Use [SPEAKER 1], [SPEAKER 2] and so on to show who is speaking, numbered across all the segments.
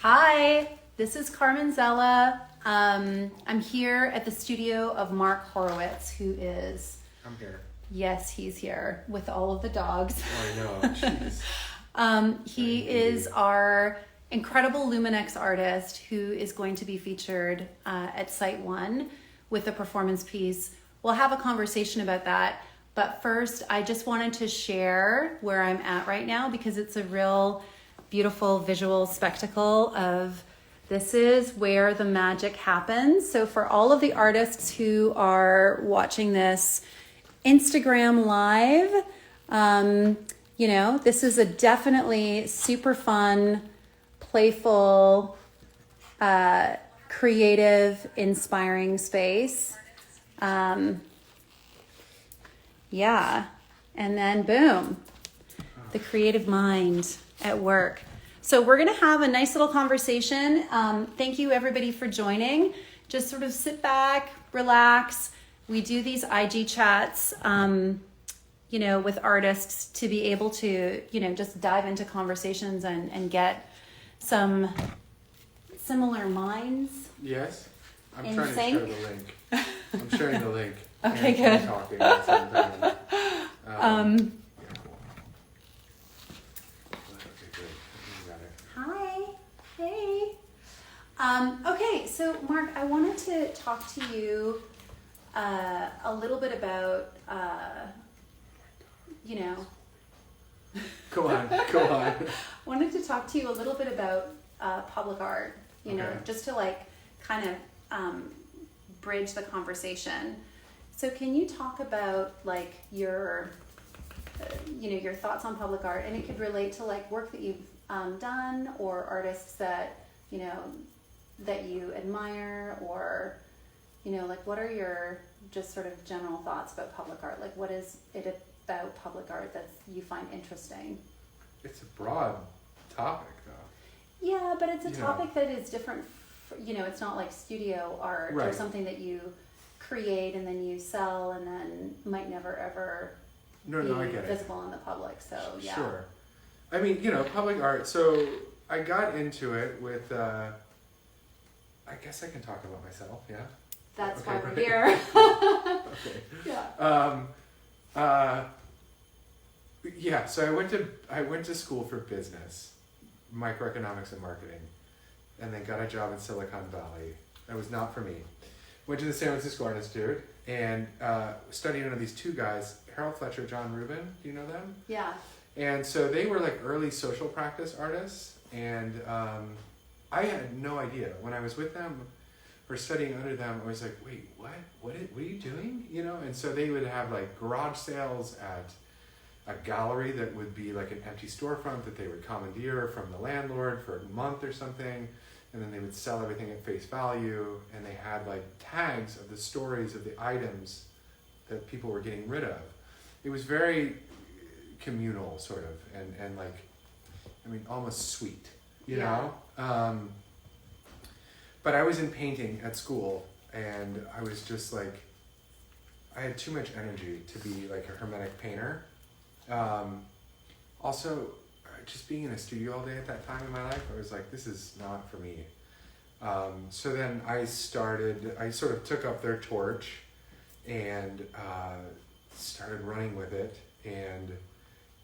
[SPEAKER 1] Hi, this is Carmen Zella. I'm here at the studio of Marc Horowitz, who is...
[SPEAKER 2] I'm here.
[SPEAKER 1] Yes, he's here with all of the dogs.
[SPEAKER 2] Oh, I know. Jeez.
[SPEAKER 1] He is our incredible LUMINEX artist who is going to be featured at Site 1 with a performance piece. We'll have a conversation about that. But first, I just wanted to share where I'm at right now because it's a real beautiful visual spectacle of this is where the magic happens. So for all of the artists who are watching this Instagram live, this is a definitely super fun, playful, creative, inspiring space. Yeah. And then boom, the creative mind at work. So we're going to have a nice little conversation. Thank you everybody for joining. Just sort of sit back, relax. We do these IG chats, with artists to be able to, just dive into conversations and get some similar minds.
[SPEAKER 2] Yes? I'm
[SPEAKER 1] In
[SPEAKER 2] trying to
[SPEAKER 1] sync?
[SPEAKER 2] share the link. I'm sharing the link.
[SPEAKER 1] Okay,
[SPEAKER 2] and
[SPEAKER 1] good.
[SPEAKER 2] Talking at the same time. Yeah, cool. Okay, good. You got it.
[SPEAKER 1] Hi. Hey. Okay, so Marc, I wanted to talk to you a little bit about,
[SPEAKER 2] Go on.
[SPEAKER 1] wanted to talk to you a little bit about public art,
[SPEAKER 2] Okay.
[SPEAKER 1] just to kind of bridge the conversation. So can you talk about your your thoughts on public art, and it could relate to work that you've done or artists that that you admire, or what are your just sort of general thoughts about public art? What is it about public art that you find interesting?
[SPEAKER 2] It's a broad topic, though.
[SPEAKER 1] Yeah, but it's a topic that is different. It's not like studio art or
[SPEAKER 2] Right.
[SPEAKER 1] something that you create and then you sell and then might never ever
[SPEAKER 2] No, I
[SPEAKER 1] be
[SPEAKER 2] get it.
[SPEAKER 1] visible in the public. So yeah.
[SPEAKER 2] Sure. I mean, public art. So I got into it with, I guess I can talk about myself, yeah?
[SPEAKER 1] That's
[SPEAKER 2] Okay,
[SPEAKER 1] why we're
[SPEAKER 2] great.
[SPEAKER 1] here.
[SPEAKER 2] Okay.
[SPEAKER 1] Yeah.
[SPEAKER 2] Yeah, so I went to school for business, microeconomics and marketing, and then got a job in Silicon Valley. That was not for me. Went to the San Francisco Art Institute and studied under these two guys, Harold Fletcher, John Rubin. Do you know them?
[SPEAKER 1] Yeah.
[SPEAKER 2] And so they were early social practice artists, and I had no idea. When I was with them or studying under them, I was like, wait, what are you doing? And so they would have garage sales at a gallery that would be an empty storefront that they would commandeer from the landlord for a month or something, and then they would sell everything at face value, and they had tags of the stories of the items that people were getting rid of. It was very communal, sort of, and almost sweet, you know? But I was in painting at school, and I was just I had too much energy to be a hermetic painter. Also, just being in a studio all day at that time in my life, I was this is not for me. So then I sort of took up their torch and started running with it. And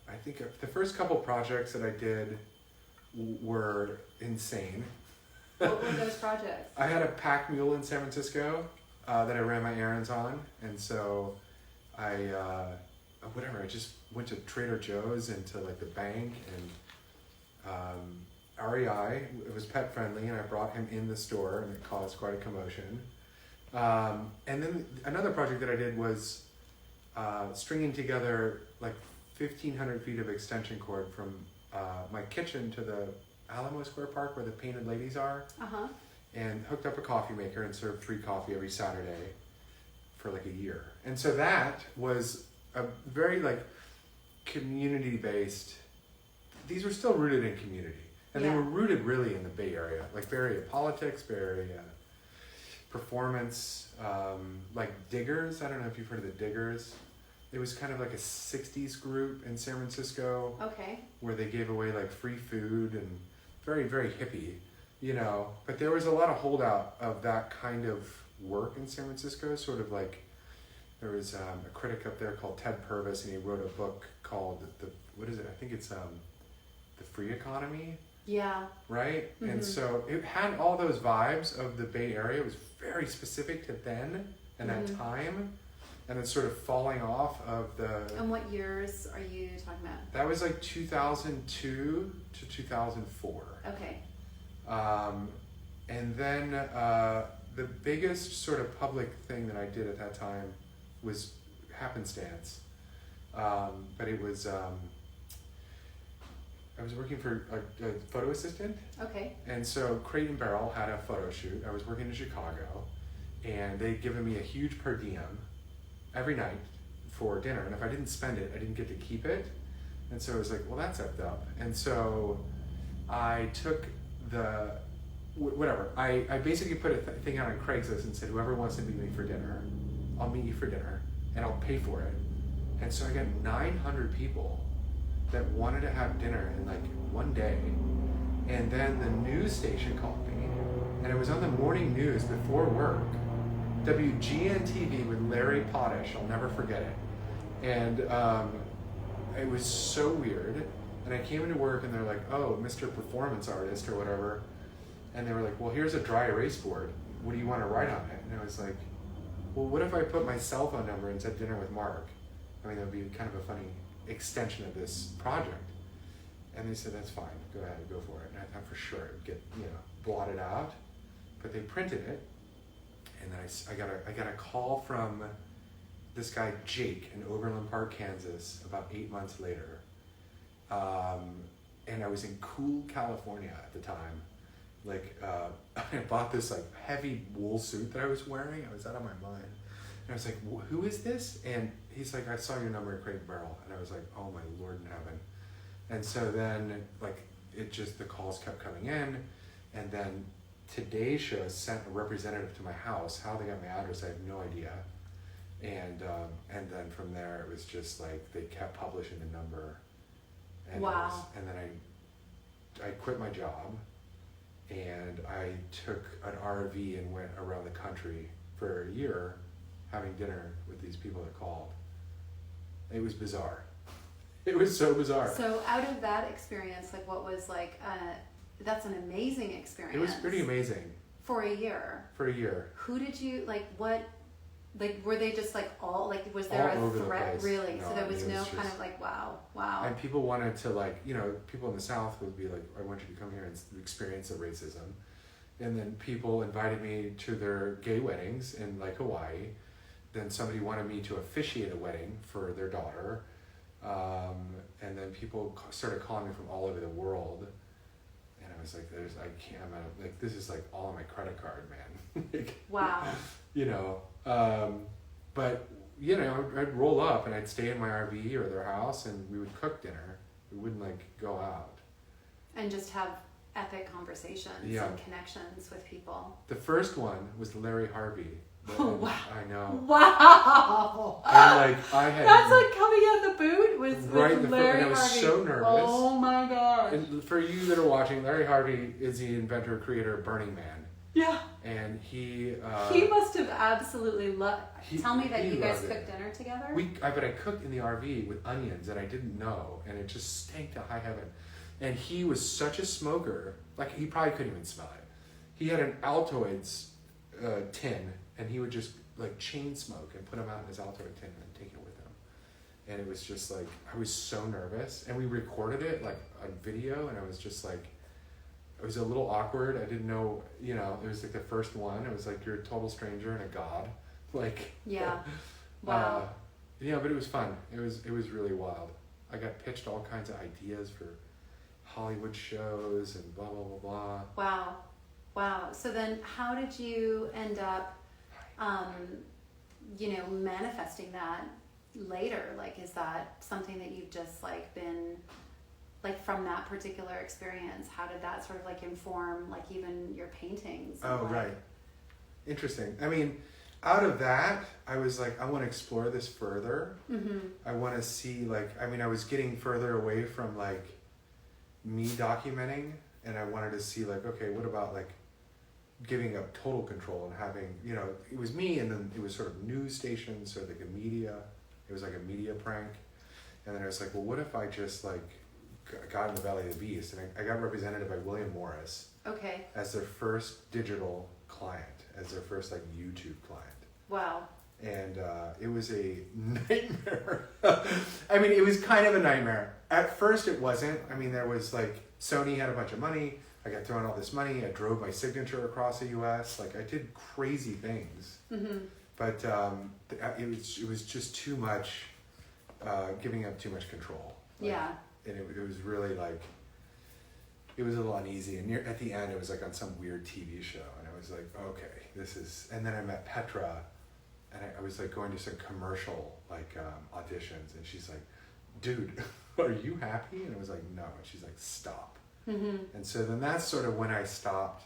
[SPEAKER 2] I think the first couple projects that I did were insane.
[SPEAKER 1] What were those projects?
[SPEAKER 2] I had a pack mule in San Francisco that I ran my errands on. And so I just went to Trader Joe's and to the bank, and REI, it was pet friendly, and I brought him in the store, and it caused quite a commotion. And then another project that I did was stringing together 1,500 feet of extension cord from my kitchen to the Alamo Square Park where the painted ladies are, and hooked up a coffee maker and served free coffee every Saturday for a year. And so that was a very community-based, these were still rooted in community. And they were rooted really in the Bay Area, Bay Area politics, Bay Area performance, Diggers. I don't know if you've heard of the Diggers. It was kind of like a 60s group in San Francisco.
[SPEAKER 1] Okay.
[SPEAKER 2] Where they gave away like free food and very, very hippie. you know, but there was a lot of holdout of that kind of work in San Francisco, sort of like, there was a critic up there called Ted Purvis, and he wrote a book called what is it? I think it's The Free Economy.
[SPEAKER 1] Yeah.
[SPEAKER 2] Right? And so it had all those vibes of the Bay Area. It was very specific to then and that time. And it's sort of falling off of the...
[SPEAKER 1] And what years are you talking about?
[SPEAKER 2] That was like 2002 to 2004.
[SPEAKER 1] Okay.
[SPEAKER 2] And then the biggest sort of public thing that I did at that time was happenstance. But it was... I was working for a photo assistant.
[SPEAKER 1] Okay.
[SPEAKER 2] And so Crate and Barrel had a photo shoot. I was working in Chicago, and they'd given me a huge per diem every night for dinner. And if I didn't spend it, I didn't get to keep it. And so I was like, well, that's effed up. And so I took whatever. I basically put a thing out on Craigslist and said, whoever wants to meet me for dinner, I'll meet you for dinner, and I'll pay for it. And so I got 900 people that wanted to have dinner in like one day. And then the news station called me, and it was on the morning news before work. WGN-TV with Larry Potash, I'll never forget it. And it was so weird. And I came into work and they're like, oh, Mr. Performance Artist or whatever. And they were like, well, here's a dry erase board. What do you want to write on it? And I was like, well, what if I put my cell phone number and said dinner with Marc? I mean, that would be kind of a funny extension of this project. And they said, that's fine, go ahead, go for it. And I thought for sure it would get, blotted out. But they printed it. And then I got a call from this guy, Jake, in Overland Park, Kansas, about 8 months later. And I was in Cool, California at the time. I bought this heavy wool suit that I was wearing. I was out of my mind. And I was like, who is this? And he's like, I saw your number at Crate and Barrel. And I was like, oh my Lord in heaven. And so then the calls kept coming in. And then Today's Show sent a representative to my house. How they got my address, I have no idea. And then from there, it was just they kept publishing the number. And
[SPEAKER 1] wow.
[SPEAKER 2] And then I quit my job. And I took an RV and went around the country for a year having dinner with these people that called. It was bizarre. It was so bizarre.
[SPEAKER 1] So out of that experience, what was that's an amazing experience.
[SPEAKER 2] It was pretty amazing.
[SPEAKER 1] For a year.
[SPEAKER 2] For a year.
[SPEAKER 1] Who did you, what, were they just all, was there
[SPEAKER 2] all
[SPEAKER 1] a threat? Really?
[SPEAKER 2] No,
[SPEAKER 1] so there was no
[SPEAKER 2] just,
[SPEAKER 1] kind of wow.
[SPEAKER 2] And people wanted to people in the South would be like, I want you to come here and experience the racism. And then people invited me to their gay weddings in Hawaii. Then somebody wanted me to officiate a wedding for their daughter. And then people started calling me from all over the world. And I was like, this is all on my credit card, man.
[SPEAKER 1] Wow.
[SPEAKER 2] But I'd roll up and I'd stay in my RV or their house and we would cook dinner. We wouldn't go out. And
[SPEAKER 1] just have epic conversations and connections with people.
[SPEAKER 2] The first one was Larry Harvey.
[SPEAKER 1] Oh, wow.
[SPEAKER 2] I know.
[SPEAKER 1] Wow.
[SPEAKER 2] And I had...
[SPEAKER 1] That's coming out the boot with
[SPEAKER 2] Larry
[SPEAKER 1] Harvey.
[SPEAKER 2] And I was so nervous.
[SPEAKER 1] Oh my God.
[SPEAKER 2] And for you that are watching, Larry Harvey is the inventor, creator of Burning Man.
[SPEAKER 1] Yeah.
[SPEAKER 2] And he
[SPEAKER 1] must have absolutely loved... Tell me that you guys cooked dinner together?
[SPEAKER 2] But I cooked in the RV with onions that I didn't know, and it just stank to high heaven. And he was such a smoker, he probably couldn't even smell it. He had an Altoids tin, and he would just chain smoke and put them out in his Altoid tin and take it with him. And it was just I was so nervous. And we recorded it on video, and I was just it was a little awkward. I didn't know, it was the first one. It was you're a total stranger and a god.
[SPEAKER 1] Yeah. Wow.
[SPEAKER 2] But it was fun. It was really wild. I got pitched all kinds of ideas for Hollywood shows and blah, blah, blah, blah.
[SPEAKER 1] Wow. So then how did you end up, manifesting that later? Is that something that you've just been, from that particular experience, how did that sort of inform even your paintings?
[SPEAKER 2] Oh, right. Interesting. I mean, out of that, I was I want to explore this further. Mm-hmm. I want to see I was getting further away from me documenting and I wanted to see like, okay, what about like giving up total control and having, you know, it was me, and then it was sort of news stations or like a media. It was like a media prank, and then I was like, well, what if I just like got in the Valley of the Beast, and I got represented by William Morris.
[SPEAKER 1] Okay.
[SPEAKER 2] As their first digital client, as their first like YouTube client.
[SPEAKER 1] Wow.
[SPEAKER 2] And it was a nightmare. I mean, it was kind of a nightmare. At first it wasn't. I mean, there was like, Sony had a bunch of money. I got thrown all this money. I drove my signature across the US. Like, I did crazy things. Mm-hmm. But it was just too much, giving up too much control. Like,
[SPEAKER 1] yeah.
[SPEAKER 2] And it was really like, it was a little uneasy. And at the end, it was like on some weird TV show. And I was like, okay, this is... And then I met Petra. And I was like going to some commercial like auditions, and she's like, dude, are you happy? And I was like, no. And she's like, stop. Mm-hmm. And so then that's sort of when I stopped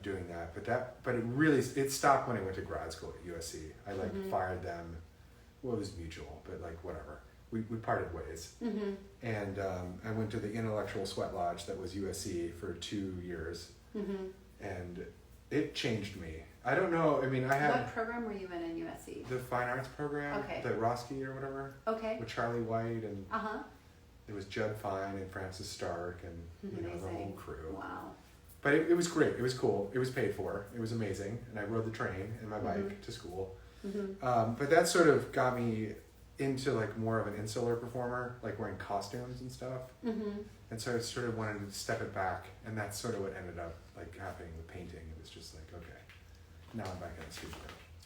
[SPEAKER 2] doing that. But it stopped when I went to grad school at USC. I like fired them. Well, it was mutual, but like whatever. We parted ways. Mm-hmm. And I went to the Intellectual Sweat Lodge that was USC for 2 years. Mm-hmm. And it changed me. I don't know. I mean, I had...
[SPEAKER 1] What program were you in USC?
[SPEAKER 2] The fine arts program.
[SPEAKER 1] Okay.
[SPEAKER 2] The Roski or whatever.
[SPEAKER 1] Okay.
[SPEAKER 2] With Charlie White and...
[SPEAKER 1] Uh-huh.
[SPEAKER 2] It was Judd Fine and Francis Stark and, you know, the whole crew.
[SPEAKER 1] Wow.
[SPEAKER 2] But it was great. It was cool. It was paid for. It was amazing. And I rode the train and my bike to school. Mm-hmm. But that sort of got me into like more of an insular performer, like wearing costumes and stuff. Mm-hmm. And so I sort of wanted to step it back. And that's sort of what ended up like happening with painting. It was just like, okay. Now I'm back in the studio.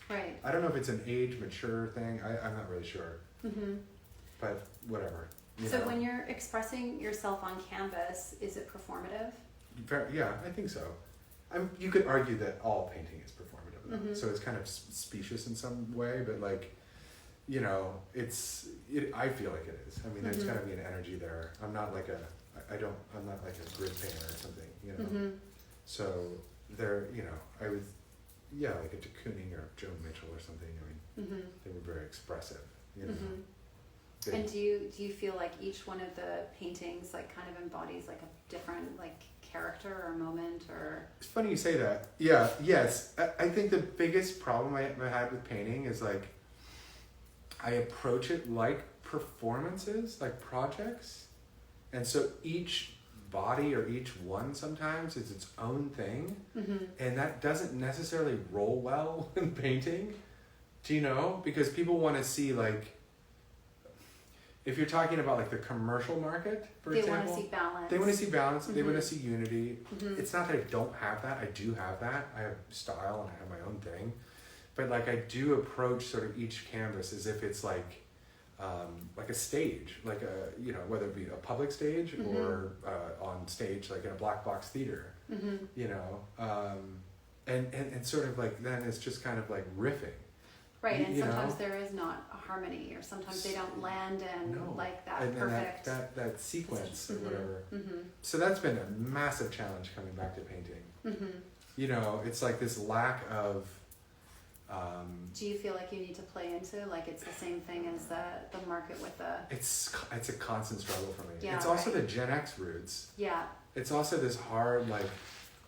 [SPEAKER 1] Right.
[SPEAKER 2] I don't know if it's an age mature thing. I'm not really sure. Mm-hmm. But whatever.
[SPEAKER 1] So when you're expressing yourself on canvas, is it performative?
[SPEAKER 2] Yeah, I think so. You could argue that all painting is performative. Mm-hmm. So it's kind of specious in some way, but like, you know, I feel like it is. I mean, there's got to be an energy there. I'm not like I'm not like a grid painter or something, you know. Mm-hmm. So there, you know, I was... Yeah, like a de Kooning or Joan Mitchell or something. I mean, they were very expressive, you know. Mm-hmm.
[SPEAKER 1] And do you feel like each one of the paintings like kind of embodies like a different like character or moment or?
[SPEAKER 2] It's funny you say that. Yeah, yes. I think the biggest problem I had with painting is like I approach it like performances, like projects, and so each body or each one sometimes is its own thing, and that doesn't necessarily roll well in painting. Do you know? Because people want to see like, if you're talking about like the commercial market, for example,
[SPEAKER 1] they want to see balance.
[SPEAKER 2] They want to see balance. They want to see unity. It's not that I don't have that. I do have that. I have style and I have my own thing, but like I do approach sort of each canvas as if it's like a stage, like a, you know, whether it be a public stage or on stage, like in a black box theater, you know, and sort of like, then it's just kind of like riffing.
[SPEAKER 1] Right, and sometimes there is not a harmony, or sometimes they don't land in like that and perfect...
[SPEAKER 2] that sequence or whatever. So that's been a massive challenge coming back to painting. You know, it's like this lack of...
[SPEAKER 1] do you feel like you need to play into, like it's the same thing as the market with the... It's
[SPEAKER 2] a constant struggle for me.
[SPEAKER 1] Yeah,
[SPEAKER 2] it's also the Gen X roots.
[SPEAKER 1] Yeah.
[SPEAKER 2] It's also this hard, like,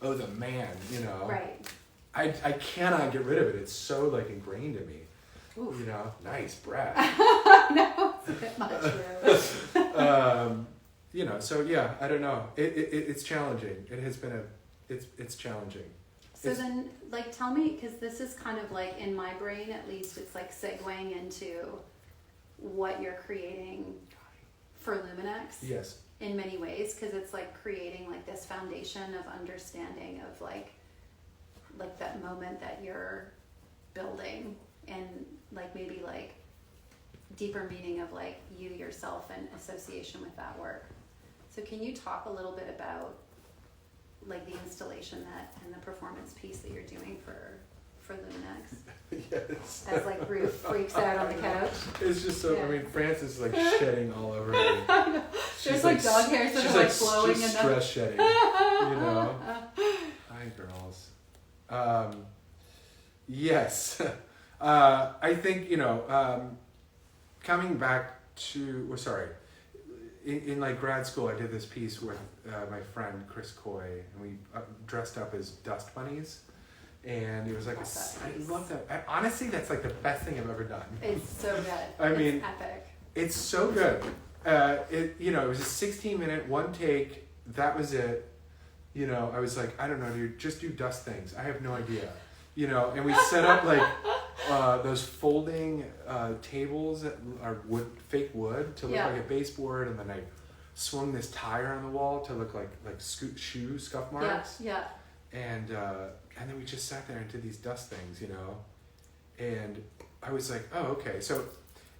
[SPEAKER 2] oh, the man, you know.
[SPEAKER 1] Right.
[SPEAKER 2] I cannot get rid of it. It's so like ingrained in me. Oof. You know, nice breath.
[SPEAKER 1] No, it's a bit much.
[SPEAKER 2] You know, so yeah, I don't know. It's challenging. It has been it's challenging.
[SPEAKER 1] So then, like, tell me, because this is kind of like in my brain, at least, it's like segueing into what you're creating for LUMINEX.
[SPEAKER 2] Yes.
[SPEAKER 1] In many ways, because it's like creating like this foundation of understanding of like that moment that you're building, and like maybe like deeper meaning of like you yourself and association with that work. So can you talk a little bit about like the installation and the performance piece that you're doing for LUMINEX?
[SPEAKER 2] Yes.
[SPEAKER 1] As like Ruth freaks out on the couch.
[SPEAKER 2] It's just so, I mean, Frances is like shedding all over me.
[SPEAKER 1] I know. There's like dog hairs that are like flowing.
[SPEAKER 2] She's stress shedding, you know. Hi, girls. Yes. I think, you know, coming back to, in like grad school, I did this piece with my friend Chris Coy, and we dressed up as dust bunnies, and it was like I love that. Honestly, that's like the best thing I've ever done.
[SPEAKER 1] It's so good.
[SPEAKER 2] It's
[SPEAKER 1] epic.
[SPEAKER 2] It's so good. It was a 16-minute one take. That was it. I was like, I don't know, dude, just do dust things. I have no idea. And we set up like those folding tables that are fake wood to look like a baseboard, and then I swung this tire on the wall to look like shoe scuff marks.
[SPEAKER 1] Yeah.
[SPEAKER 2] And then we just sat there and did these dust things, and I was like, oh, okay. So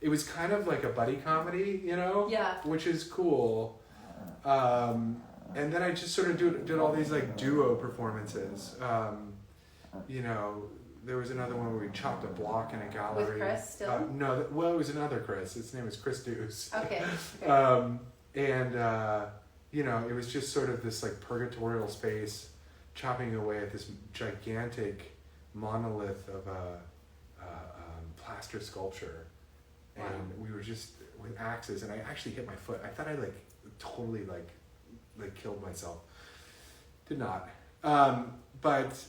[SPEAKER 2] it was kind of like a buddy comedy,
[SPEAKER 1] Yeah.
[SPEAKER 2] which is cool. And then I just sort of did all these like duo performances. There was another one where we chopped a block in a gallery.
[SPEAKER 1] With Chris still?
[SPEAKER 2] No, it was another Chris. His name was Chris Deuce.
[SPEAKER 1] Okay.
[SPEAKER 2] It was just sort of this like purgatorial space, chopping away at this gigantic monolith of a plaster sculpture.
[SPEAKER 1] Wow.
[SPEAKER 2] And we were just with axes, and I actually hit my foot. I thought I totally killed myself. Did not. But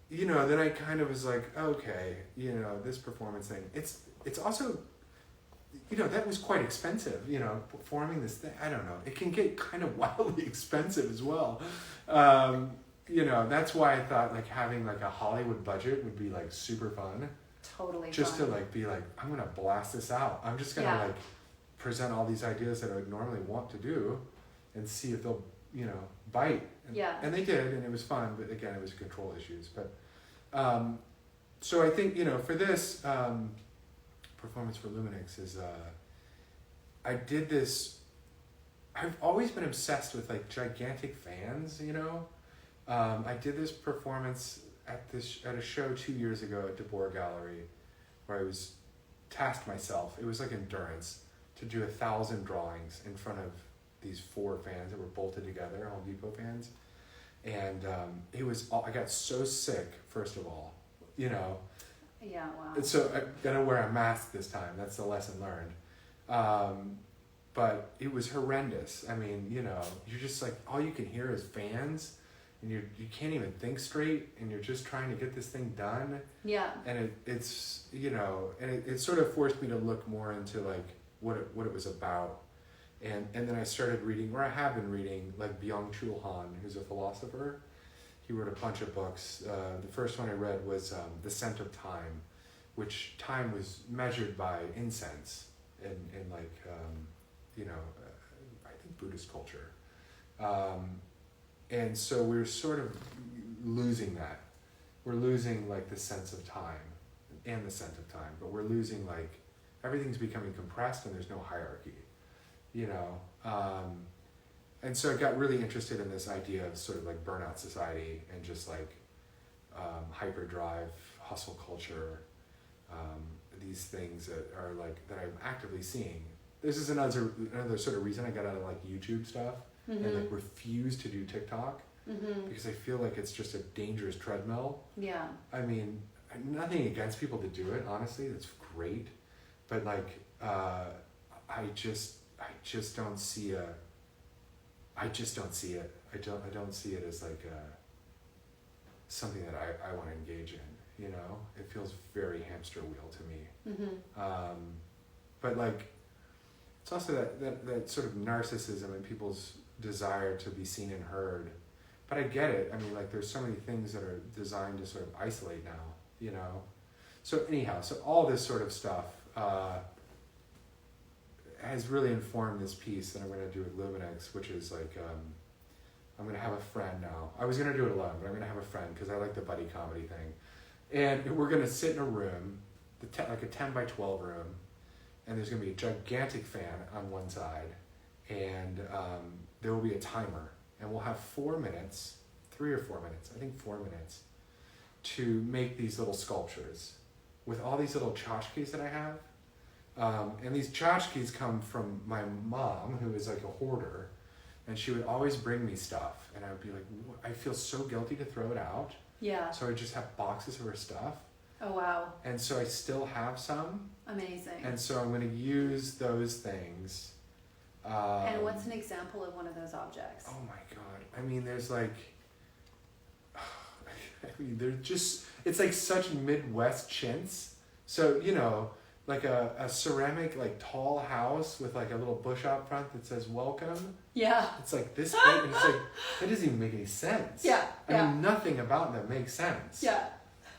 [SPEAKER 2] then I kind of was like, okay, this performance thing. It's also, that was quite expensive. Performing this thing. I don't know. It can get kind of wildly expensive as well. That's why I thought like having like a Hollywood budget would be like super fun.
[SPEAKER 1] Totally.
[SPEAKER 2] Just fun. To like be like, I'm gonna blast this out. I'm just gonna like present all these ideas that I would normally want to do, and see if they'll bite. And they did, and it was fun. But again, it was control issues. But so I think for this performance for LUMINEX is I did this. I've always been obsessed with like gigantic fans. I did this performance at a show 2 years ago at DeBoer Gallery, where I was tasked myself. It was like endurance to do 1,000 drawings in front of these 4 fans that were bolted together, Home Depot fans, and it was. I got so sick, first of all,
[SPEAKER 1] Yeah. Wow.
[SPEAKER 2] And so I'm gonna wear a mask this time. That's the lesson learned. But it was horrendous. I mean, you're just like all you can hear is fans. And you can't even think straight, and you're just trying to get this thing done.
[SPEAKER 1] Yeah.
[SPEAKER 2] And it's it sort of forced me to look more into like what it was about, and then I started reading, or I have been reading, like Byung-Chul Han, who's a philosopher. He wrote a bunch of books. The first one I read was The Scent of Time, which time was measured by incense in like I think Buddhist culture. And so we're sort of losing that. We're losing like the sense of time and the scent of time, but we're losing like everything's becoming compressed and there's no hierarchy, and so I got really interested in this idea of sort of like burnout society and just like hyperdrive, hustle culture, these things that are like that I'm actively seeing. This is another sort of reason I got out of like YouTube stuff.
[SPEAKER 1] Mm-hmm.
[SPEAKER 2] And like refuse to do TikTok because I feel like it's just a dangerous treadmill.
[SPEAKER 1] Yeah.
[SPEAKER 2] I mean, nothing against people to do it. Honestly, that's great, but like, I just don't see it. I don't see it as like something that I want to engage in. It feels very hamster wheel to me.
[SPEAKER 1] Mm-hmm.
[SPEAKER 2] But like, it's also that sort of narcissism in people's desire to be seen and heard. But I get it. I mean, like, there's so many things that are designed to sort of isolate now, So anyhow, so all this sort of stuff has really informed this piece that I'm going to do with LUMINEX, which is like, I'm going to have a friend now. I was going to do it alone, but I'm going to have a friend because I like the buddy comedy thing. And we're going to sit in a room, like a 10 by 12 room, and there's going to be a gigantic fan on one side, and there will be a timer, and we'll have 4 minutes, 3 or 4 minutes, I think 4 minutes, to make these little sculptures with all these little tchotchkes that I have. And these tchotchkes come from my mom, who is like a hoarder, and she would always bring me stuff, and I would be like, I feel so guilty to throw it out.
[SPEAKER 1] Yeah.
[SPEAKER 2] So I just have boxes of her stuff.
[SPEAKER 1] Oh, wow.
[SPEAKER 2] And so I still have some.
[SPEAKER 1] Amazing.
[SPEAKER 2] And so I'm going to use those things
[SPEAKER 1] And what's an example of one of those objects?
[SPEAKER 2] Oh my God. I mean, there's like, they're just, it's like such Midwest chintz. So, you know, like a ceramic, like tall house with like a little bush out front that says welcome.
[SPEAKER 1] Yeah.
[SPEAKER 2] It's like this big, and it's like, that doesn't even make any sense.
[SPEAKER 1] Yeah.
[SPEAKER 2] I mean, nothing about them makes sense.
[SPEAKER 1] Yeah.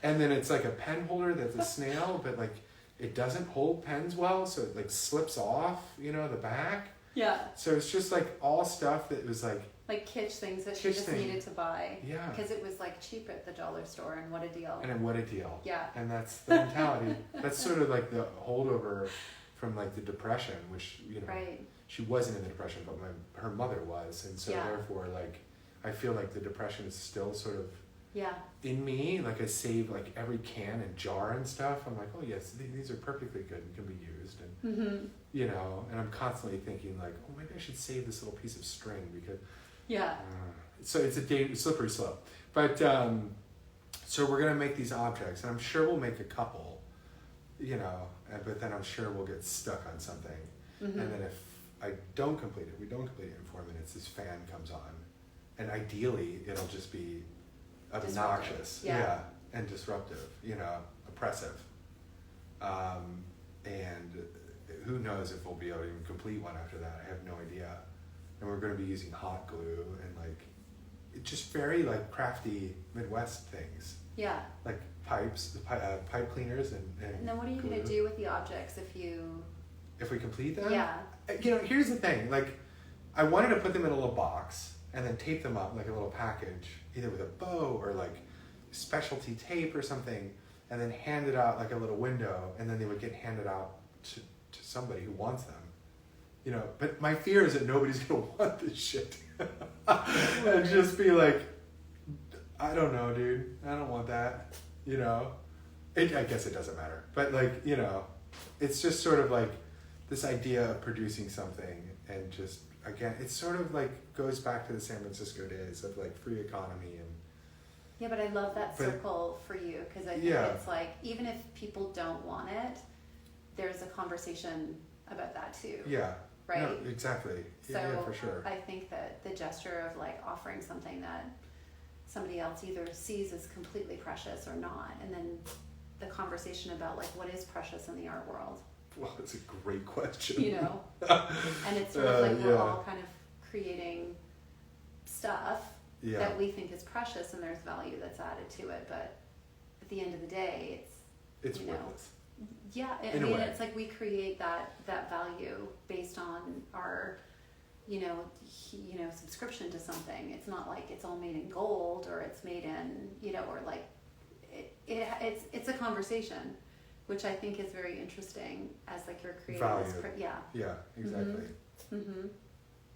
[SPEAKER 2] And then it's like a pen holder that's a snail, but like it doesn't hold pens well, so it like slips off, you know, the back.
[SPEAKER 1] Yeah.
[SPEAKER 2] So it's just like all stuff that was like
[SPEAKER 1] kitsch things that she just needed to buy.
[SPEAKER 2] Yeah.
[SPEAKER 1] Because it was like cheap at the dollar store, and what a deal.
[SPEAKER 2] And then what a deal.
[SPEAKER 1] Yeah.
[SPEAKER 2] And that's the mentality. That's sort of like the holdover from like the Depression, which, you know,
[SPEAKER 1] right.
[SPEAKER 2] She wasn't in the Depression, but her mother was. And so therefore, like, I feel like the Depression is still sort of in me. Like I save like every can and jar and stuff. I'm like, oh yes, these are perfectly good and can be used. And, you know, and I'm constantly thinking like, oh, maybe I should save this little piece of string because... so it's a slippery slope. But so we're gonna make these objects, and I'm sure we'll make a couple, you know. But then I'm sure we'll get stuck on something, and then if I don't complete it, we don't complete it in 4 minutes. This fan comes on, and ideally it'll just be obnoxious, and disruptive, you know, oppressive. And who knows if we'll be able to even complete one after that? I have no idea. And we're going to be using hot glue and like, it's just very like crafty Midwest things.
[SPEAKER 1] Yeah.
[SPEAKER 2] Like pipes, pipe cleaners and
[SPEAKER 1] then what are you going to do with the objects if
[SPEAKER 2] we complete them?
[SPEAKER 1] Yeah.
[SPEAKER 2] You know, here's the thing. Like, I wanted to put them in a little box and then tape them up like a little package, either with a bow or like specialty tape or something, and then hand it out like a little window, and then they would get handed out to somebody who wants them. You know, but my fear is that nobody's gonna want this shit. And just be like, I don't know, dude. I don't want that. You know, I guess it doesn't matter. But like, you know, it's just sort of like this idea of producing something, and just again, it sort of like goes back to the San Francisco days of like free economy and.
[SPEAKER 1] Yeah, but I love that circle for you, because I think it's like, even if people don't want it, there's a conversation about that too.
[SPEAKER 2] Yeah.
[SPEAKER 1] Right?
[SPEAKER 2] No, exactly.
[SPEAKER 1] So
[SPEAKER 2] yeah, for sure.
[SPEAKER 1] I think that the gesture of like offering something that somebody else either sees as completely precious or not, and then the conversation about like what is precious in the art world.
[SPEAKER 2] Well, that's a great question.
[SPEAKER 1] You know? And it's sort of like we're all kind of creating stuff that we think is precious, and there's value that's added to it, but at the end of the day,
[SPEAKER 2] it's
[SPEAKER 1] you
[SPEAKER 2] worthless.
[SPEAKER 1] Yeah, I mean, it's like we create that value based on our, you know, subscription to something. It's not like it's all made in gold, or it's made in, you know, or like it's a conversation, which I think is very interesting as like you're creating this.
[SPEAKER 2] Yeah, exactly. And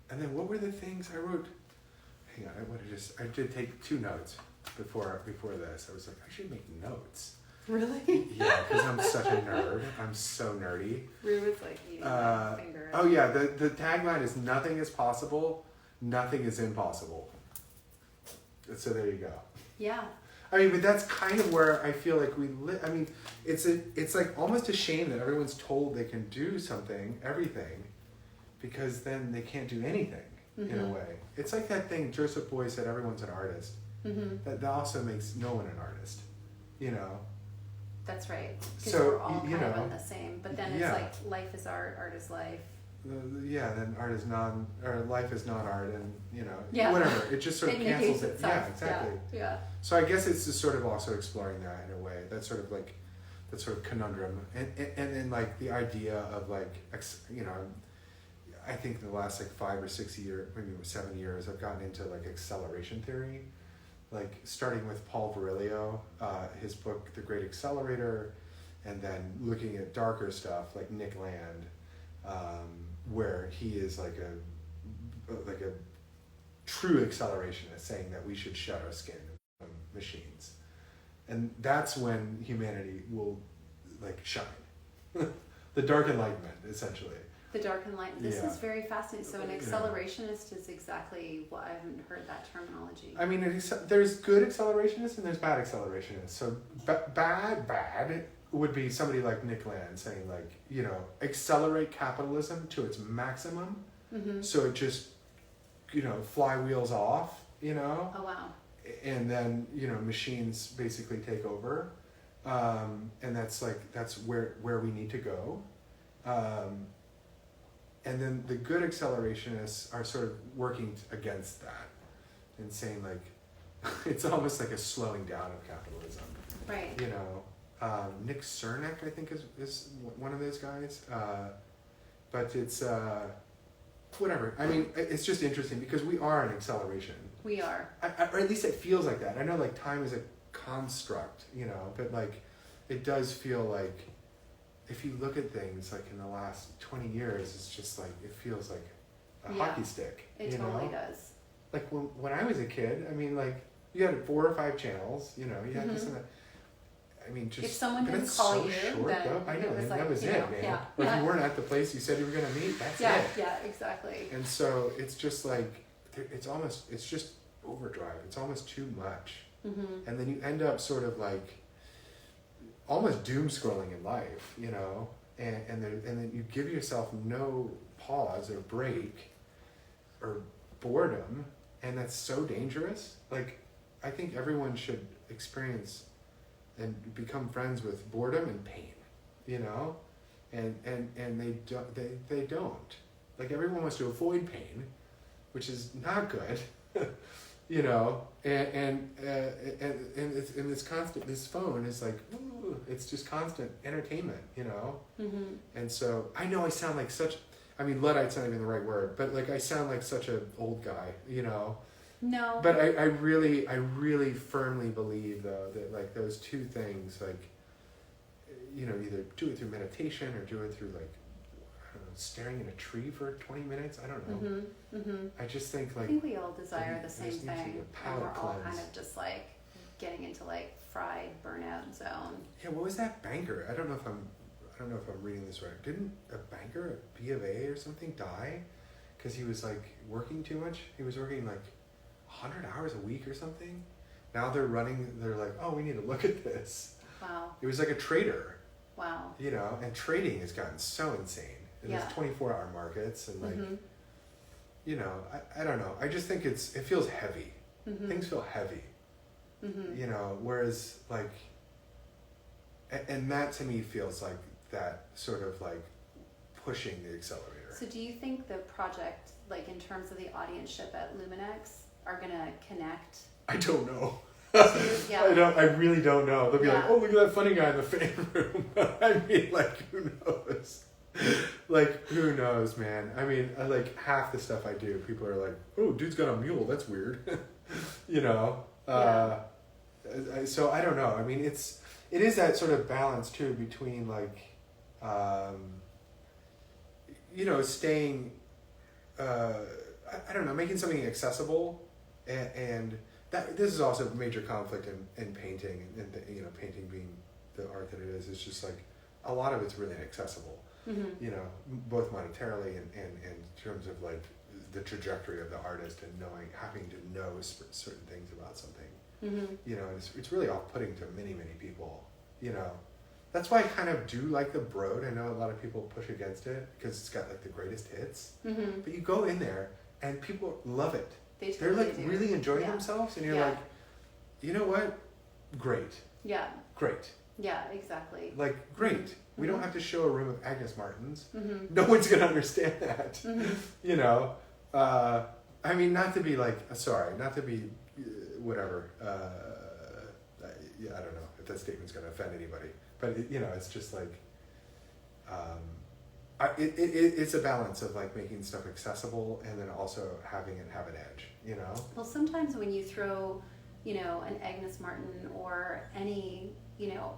[SPEAKER 2] then what were the things I wrote? Hang on, I did take 2 notes before this. I was like, I should make notes.
[SPEAKER 1] Really?
[SPEAKER 2] Yeah, because I'm such a nerd. I'm so nerdy.
[SPEAKER 1] Rue was like eating my finger.
[SPEAKER 2] Oh yeah, the tagline is nothing is possible, nothing is impossible. So there you go.
[SPEAKER 1] Yeah.
[SPEAKER 2] I mean, but that's kind of where I feel like we live. I mean, it's like almost a shame that everyone's told they can do everything, because then they can't do anything in a way. It's like that thing Joseph Boy said, everyone's an artist. That also makes no one an artist, you know.
[SPEAKER 1] That's right. Because
[SPEAKER 2] So,
[SPEAKER 1] we're all kind of in the same. But then it's like life is art, art is life.
[SPEAKER 2] Then art is or life is not art, and you know, whatever. It just sort of cancels it. Yeah, exactly.
[SPEAKER 1] Yeah.
[SPEAKER 2] So I guess it's just sort of also exploring that in a way. That's sort of like that sort of conundrum, and then like the idea of like you know, I think in the last like 5 or 6 years, maybe 7 years, I've gotten into like acceleration theory. Like starting with Paul Virilio, his book The Great Accelerator, and then looking at darker stuff like Nick Land, where he is like a true accelerationist, saying that we should shed our skin from machines, and that's when humanity will like shine. The Dark Enlightenment, essentially.
[SPEAKER 1] The Dark Enlightenment. This is very fascinating. So an accelerationist is exactly what I haven't heard that terminology.
[SPEAKER 2] I mean, there's good accelerationists and there's bad accelerationists. So bad would be somebody like Nick Land saying like, you know, accelerate capitalism to its maximum, So it just, flywheels off,
[SPEAKER 1] Oh, wow.
[SPEAKER 2] and then, machines basically take over. And that's where we need to go. And then the good accelerationists are sort of working against that and saying like, it's almost like a slowing down of capitalism.
[SPEAKER 1] Right.
[SPEAKER 2] Nick Cernak, I think, is one of those guys. But it's, whatever. I mean, it's just interesting because we are an acceleration.
[SPEAKER 1] We are.
[SPEAKER 2] Or at least it feels like that. I know like time is a construct, but like it does feel like if you look at things like in the last 20 years, it's just like, it feels like a hockey stick.
[SPEAKER 1] It totally does.
[SPEAKER 2] Like when I was a kid, I mean, like you had 4 or 5 channels, you had this and that. I mean, just
[SPEAKER 1] if someone didn't
[SPEAKER 2] it's
[SPEAKER 1] call
[SPEAKER 2] so
[SPEAKER 1] you,
[SPEAKER 2] short,
[SPEAKER 1] then
[SPEAKER 2] though. I know,
[SPEAKER 1] it was like,
[SPEAKER 2] that was it, man.
[SPEAKER 1] Yeah.
[SPEAKER 2] Or if you weren't at the place you said you were going to meet, that's it.
[SPEAKER 1] Yeah, exactly.
[SPEAKER 2] And so it's just like, it's just overdrive. It's almost too much. And then you end up sort of like almost doom scrolling in life, and then you give yourself no pause or break or boredom, and that's so dangerous. Like, I think everyone should experience and become friends with boredom and pain, and they don't. Like, everyone wants to avoid pain, which is not good. And it's constant. This phone is like, ooh, it's just constant entertainment, And so I know I sound like Luddite's not even the right word, but like I sound like such an old guy,
[SPEAKER 1] No.
[SPEAKER 2] But I really firmly believe though that like those two things, like, either do it through meditation or do it through like, staring at a tree for 20 minutes. I don't know. I just think like,
[SPEAKER 1] I think we all desire the same thing, and we're all
[SPEAKER 2] cleanse.
[SPEAKER 1] kind of just like getting into like fried burnout zone.
[SPEAKER 2] Yeah, what was that banker? I don't know if I'm reading this right. Didn't a banker at B of A or something die because he was like working too much? He was working like 100 hours a week or something. Now they're like, oh, we need to look at this.
[SPEAKER 1] Wow.
[SPEAKER 2] It was like a trader.
[SPEAKER 1] Wow.
[SPEAKER 2] And trading has gotten so insane. And there's 24-hour markets and like, I don't know. I just think it feels heavy. Things feel heavy. Whereas like, and that to me feels like that sort of like pushing the accelerator.
[SPEAKER 1] So do you think the project, like in terms of the audienceship at LUMINEX, are gonna connect?
[SPEAKER 2] I don't know.
[SPEAKER 1] Yeah.
[SPEAKER 2] I really don't know. They'll be like, oh, look at that funny guy in the fan room. I mean, like, who knows? Like, who knows, man? I mean, like half the stuff I do, people are like, oh, dude's got a mule. That's weird. So I don't know. I mean, it is that sort of balance too between like, staying, I don't know, making something accessible, and that this is also a major conflict in painting, and painting being the art that it is. It's just like a lot of it's really inaccessible. Both monetarily and in terms of like the trajectory of the artist and having to know certain things about something. It's really off-putting to many people. That's why I kind of do like the Broad. I know a lot of people push against it because it's got like the greatest hits. But you go in there and people love it. They're like really enjoying themselves, and you're like, you know what? Great. Yeah. Great.
[SPEAKER 1] Yeah, exactly.
[SPEAKER 2] Like, great. We don't have to show a room of Agnes Martins. No one's going to understand that. I mean, not to be like, whatever. I don't know if that statement's going to offend anybody. But, it's just like, it's a balance of like making stuff accessible and then also having it have an edge, Well,
[SPEAKER 1] sometimes when you throw, an Agnes Martin or any,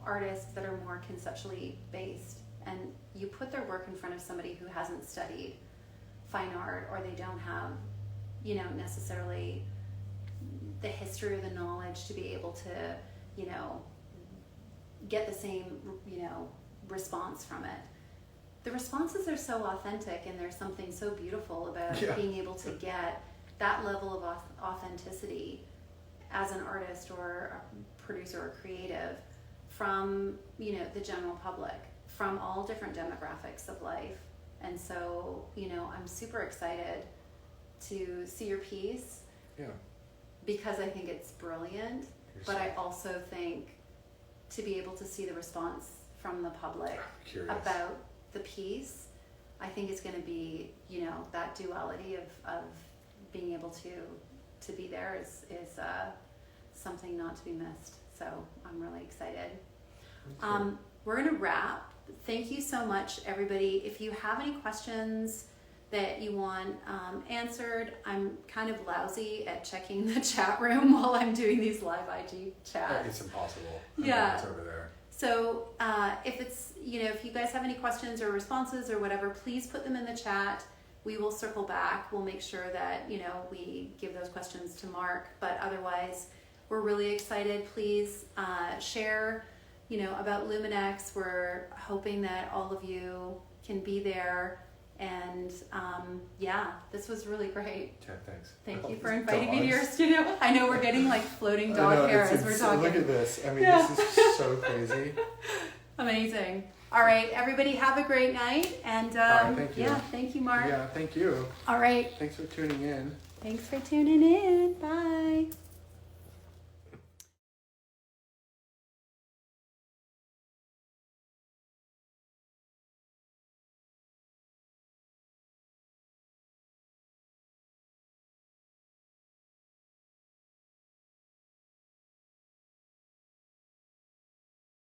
[SPEAKER 1] artists that are more conceptually based, and you put their work in front of somebody who hasn't studied fine art, or they don't have, necessarily the history or the knowledge to be able to, get the same, response from it. The responses are so authentic, and there's something so beautiful about being able to get that level of authenticity as an artist or a producer or creative from, the general public, from all different demographics of life. And so, you know, I'm super excited to see your piece
[SPEAKER 2] Yeah.
[SPEAKER 1] because I think it's brilliant, but I also think to be able to see the response from the public about the piece, I think it's going to be, you know, that duality of being able to be there is something not to be missed. So I'm really excited. We're going to wrap. Thank you so much, everybody. If you have any questions that you want answered, I'm kind of lousy at checking the chat room while I'm doing these live IG chats.
[SPEAKER 2] It's impossible.
[SPEAKER 1] Yeah.
[SPEAKER 2] It's over there.
[SPEAKER 1] So if it's, you know, if you guys have any questions or responses or whatever, please put them in the chat. We will circle back. We'll make sure that, you know, we give those questions to Marc. But otherwise, we're really excited. Please share, you know, about LUMINEX. We're hoping that all of you can be there. And yeah, this was really great.
[SPEAKER 2] Yeah, thanks.
[SPEAKER 1] Thank you for inviting me to your studio. I know we're getting like floating dog hair as we're talking.
[SPEAKER 2] Look at this. I mean, this is so crazy.
[SPEAKER 1] Amazing. All right, everybody, have a great night. And
[SPEAKER 2] thank you.
[SPEAKER 1] Yeah, thank you, Marc.
[SPEAKER 2] Yeah, thank you.
[SPEAKER 1] All right.
[SPEAKER 2] Thanks for tuning in.
[SPEAKER 1] Thanks for tuning in. Bye.